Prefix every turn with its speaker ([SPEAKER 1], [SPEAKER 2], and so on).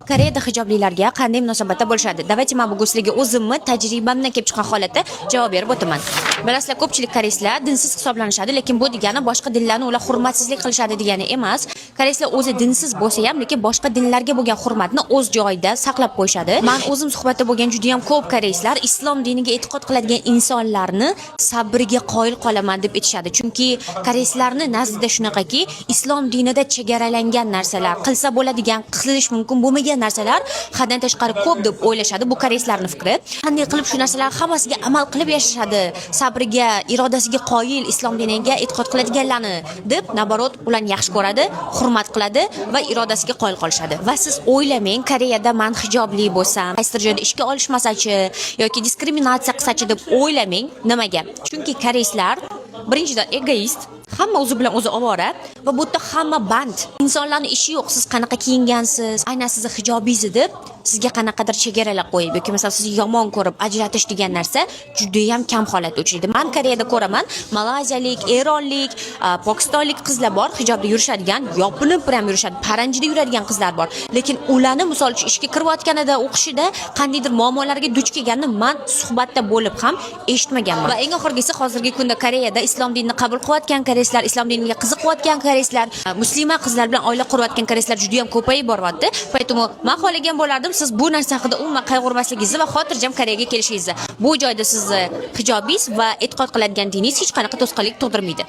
[SPEAKER 1] Koreyada hijoblilarga qanday munosabatda bo'lishadi? Давайте men bu sizlarga o'zimni tajribamdan kelib chiqqan holatda javob berib o'taman. Bilasizlar, ko'pchilik koreyslar dinsiz hisoblanishadi, lekin bu degani boshqa dinlarni ular hurmatsizlik qilishadi degani emas. Koreyslar o'zi dinsiz bo'lsa ham, lekin boshqa dinlarga bo'lgan hurmatni o'z joyida saqlab qo'yishadi. Men o'zim suhbatda bo'lgan juda ham ko'p koreyslar islom diniga e'tiqod qiladigan insonlarni sabriga qoyil qolaman deb aytishadi. Chunki koreyslarning nazdida shunaqaki, islom dinida chegaralangan narsalar, qilsa bo'ladigan, qilish mumkin bo'lmagan narsalar haddan tashqari ko'p deb o'ylashadi. Bu koreyslarning fikri. Qanday qilib shu narsalar hammasiga amal qilib yashashadi, sabriga, irodasiga qoyil islom diniga e'tiqod qiladiganlarni deb naborot ularni yaxshi ko'radi, hurmat qiladi va irodasiga qoyil qolishadi. Va siz o'ylamang, Koreyada men hijobli bo'lsam, qaysidir joyda ishga olishmasachi yoki diskriminatsiya qilsachi deb o'ylamang. Nimaga? Chunki koreyslar birinchidan egoist, hamma o'zi bilan o'zi ovora va bu yerda hamma band. Insonlarning ishi yo'q, siz qanaqa kiyingansiz, aynan sizni hijobingiz deb sizga qanaqadir chegaralar qo'yib yoki masalan sizni yomon ko'rib ajratish degan narsa juda ham kam holatda uchraydi. Men Koreyada ko'raman, malayziyalik, eronlik, pokistonlik qizlar bor, hijobda yurishadigan, yopinib ham yurishadi, paranjida yuradigan qizlar bor. Lekin ularni misol uchun ishga kirayotganida, o'qishida qandaydir muammolarga duch kelganini men suhbatda bo'lib ham eshitmaganman. Va eng oxirgisi, hozirgi kunda Koreyada islom dinini qabul qilayotgan koreyslar, islom diniga qiziqayotgan koreyslar, musulmon qizlar bilan oila qurayotgan koreyslar juda ham ko'payib boryapti. Поэтому men xohlagan bo'lardim siz bu narsa haqida umuman qayg'urmasligingizni va xotirjam Koreyaga kelishingizni. Bu joyda sizni hijobingiz va e'tiqod qiladigan diningiz hech qanaqa to'sqinlik tug'dirmaydi.